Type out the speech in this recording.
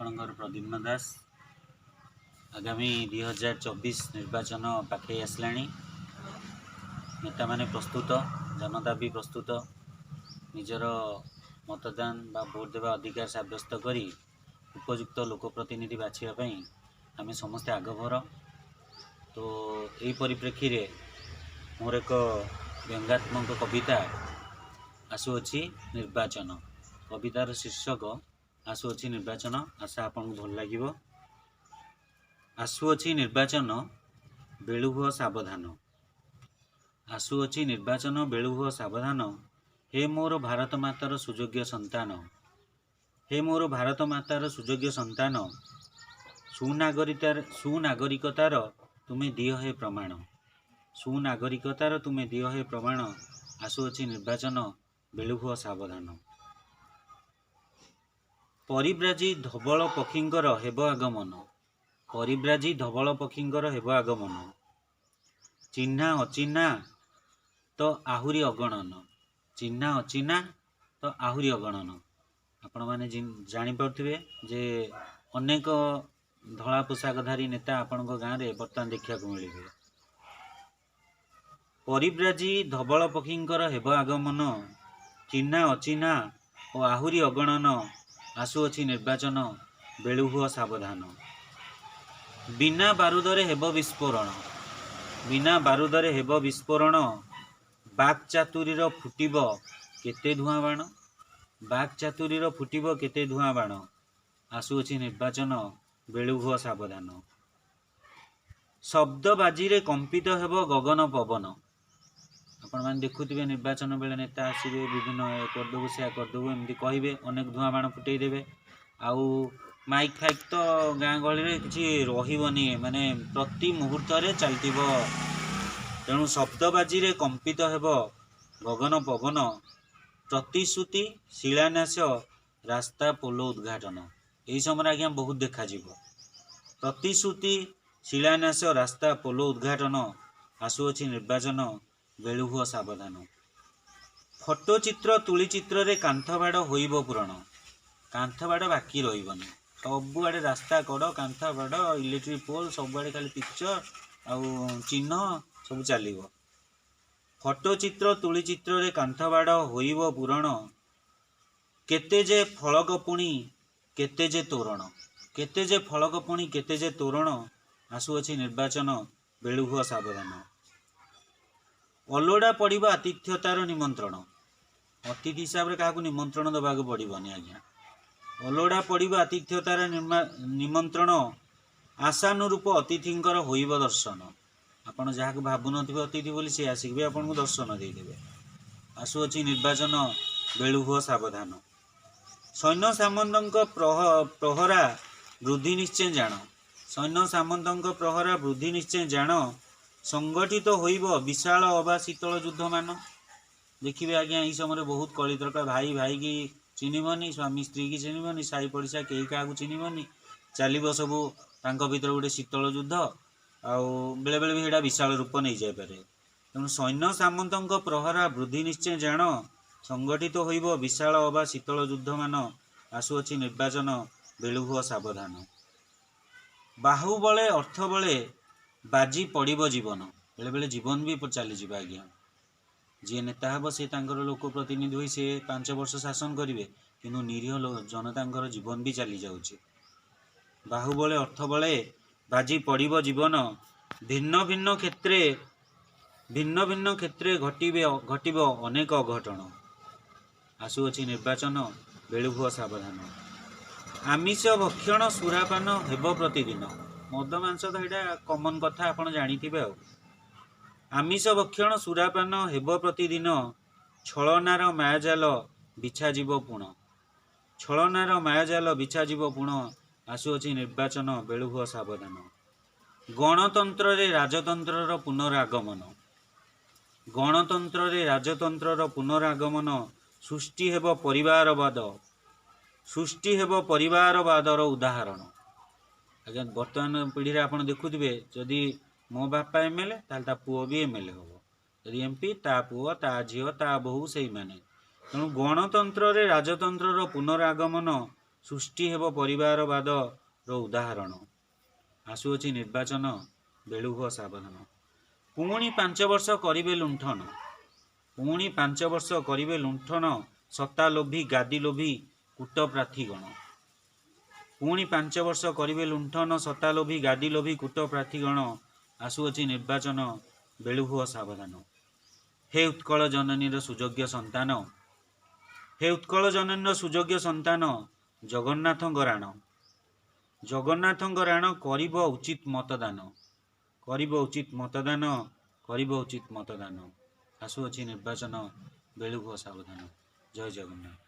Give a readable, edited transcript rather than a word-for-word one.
आपणकर प्रद्युम्न दास। आगामी 2024 निर्वाचन पाखे आसला। नेता माने प्रस्तुत, जनता भी प्रस्तुत। निजर मतदान बा भोट देवा अधिकार सब्यस्त करी उपयुक्त लोकप्रतिनिधि बाछापी आम समस्ते आगभर। तो यही परिप्रेक्षी रे मोर एक व्यंग्यात्मक कविता आसुअछि निर्वाचन। कवितार शीर्षक आसुअछि निर्वाचन। आशा आपन भल लागिबो। आसुअछि निर्वाचन बेलु हुओ सावधान। आसुअछि निर्वाचन बेलु हुओ सावधान। हे मोर भारत मातार सुयोग्य संतान। हे मोर भारत मातार सुयोग्य संतान। सुनागरिकतार तुमे दियो हे प्रमाण। सुनागरिकतार तुमे दियो हे प्रमाण। आसुअछि निर्वाचन बेलु हुओ सावधान। परिव्राजी धवल पक्षींकर हेब आगमन। परिव्राजी धवल पक्षींकर हेब आगमन। चिन्हा अचिन्हा तो आहुरी अगणन। चिन्हा अचिन्हा तो आहुरी अगणन। आपण माने जानि पारुथिबे जे अनेक धला पोशाकधारी नेता आपणक गाँव में बर्तमान देखा मिले। परिव्राजी धवल पक्षींकर हेब आगमन। चिन्हा अचिन्हा और आहुरी अगणन। आसुअछि निर्वाचन बेलु हुओ सावधान। बिना बारूदरे हेब विस्फोरण। बिना बारूदरे हेब विस्फोरण। बाक चातुरीर फुटिब केते धुआं बाण। बाक चातुरीर फुटिब केते धुआं बाण। आसुअछि निर्वाचन बेलु हुओ सावधान। शब्द बाजीरे कंपित हेब गगन पवन। आपण मैंने देखुवे निर्वाचन बेले नेता आसवे विभिन्न करदेबू से करदेबू एमती कहे अनेक धुआं बाण फुटे देवे। आउ माइक फाइक तो गाँ गहली किसी रही माने प्रति मुहूर्त चलती। तेणु शब्दबाजी रे कंपित हेब गगन पवन। प्रतिश्रुति शिलान्यास रास्ता पोल उद्घाटन। यही समय आज्ञा बहुत देखा। प्रतिश्रुति शिलान्यास रास्ता पोल उद्घाटन। आसुअछि निर्वाचन बेलु हुओ सावधान। फोटोचित्र तुलीचित्र रे कांथबाड़ होइबो पूरण। कांथबाड़ बाकी रहिबनी। सबुआड़े रास्ता कड़ कांथबाड़ इलेक्ट्रिक पोल सबुआड़े खाली पिक्चर आउ चिन्ह सब चलिबो। फोटोचित्र तुलीचित्र रे कांथबाड़ होइबो पूरण। केते जे फलक पुणी केते जे तोरण। केते जे फलक पुणी केते जे तोरण। आसुअछि निर्वाचन बेलु हुओ सावधान। अलोड़ा पड़िबो आतिथ्यतार निमंत्रण। अतिथि हिसाब रे काहाकू निमंत्रण दबाक पड़िबनी आज्ञा। अलोड़ा पड़िबो आतिथ्यतार निमंत्रण। आशानुरूप अतिथिंकर होइबो दर्शन। आपण जहाक भाबु नथिबे अतिथि बोली से आसिबे आपनकु दर्शन देदेबे। आसुअछि निर्वाचन बेलु हुओ सावधान। सैन्य सामंतक प्रहरा वृद्धि निश्चय जान। सैन्य सामंतक प्रहरा वृद्धि निश्चय जान। संगठित होइबो विशाल अबा शीतल युद्ध मान। देखिए आज्ञा यही समय बहुत कली तरका। भाई भाई की चिन्हबनी, स्वामी स्त्री की चिन्हबनी, साई पड़िशा कई क्या चिन्हबनी। चलो सबू भर गोटे शीतल युद्ध आउ बेले बेले भी विशाल रूप नहीं जापे। तेणु सैन्य सामंतक प्रहरा वृद्धि निश्चय जान। संगठित होइबो विशाल अबा शीतल युद्ध मान। आसुअछि निर्वाचन बेलु हुओ सावधान। बाहुबले अर्थ बले बाजी पड़िबो जीवन। बेले बेले जीवन भी चली जाए आज्ञा। जी नेता हे सी लोक प्रतिनिधि हुई सी 5 वर्ष शासन करेंगे किंतु निरीह जनता जीवन भी चली जाऊँगी। बाहुबले अर्थ बले बाजी पड़िबो जीवन। भिन्न भिन्न क्षेत्रे घटिबो अनेक अघटन। आसुअछि निर्वाचन बेलु हुओ सावधान। आमिष भक्षण सुरापान हेब प्रतिदिन। मद मांस तो यहाँ कमन कथा आप जानिथिबे। आमिष भक्षण सुरापान हेब प्रतिदिन। छलनार मायाजाल बिछाजिब पुण। छलनार मायाजाल बिछाजिब पुण। आसुअछि निर्वाचन बेलु हुओ सावधान। गणतंत्र रे राजतंत्रर पुनरागमन। गणतंत्र रे राजतंत्रर पुनरागमन। सृष्टि हेब परिवारवाद। सृष्टि हेब परिवारवादर उदाहरण। आज्ञा वर्तमान पीढ़ी आप देखुवे जदि मो बापा एमएलए ता पुओ भी एमएलए हम। यदि एमपी ता पुओ ता झील ता बोहू से माने। तेणु गणतंत्र रे राजतंत्रर पुनरागमन सृष्टि हेब परिवारवादर उदाहरण आसुअछि निर्वाचन बेलू हुआ सावधान पुणी 5 वर्ष करिवे लुंठन पुणी 5 वर्ष करिवे लुंठन सत्ता लोभी गादी लोभी कूट प्रार्थीगण पुणी 5 वर्ष करिवे लुंठन सत्ता लोभी गादी लोभी कूट प्रार्थीगण आसुअछि निर्वाचन बेलू हुआ सावधान हे उत्कल जननीर सुयोग्य संतान हे उत्कल जननीर सुयोग्य संतान जगन्नाथ राण करिब उचित मतदान करिब उचित मतदान करिब उचित मतदान आसुअछि निर्वाचन बेलू हुआ सावधान। जय जगन्नाथ।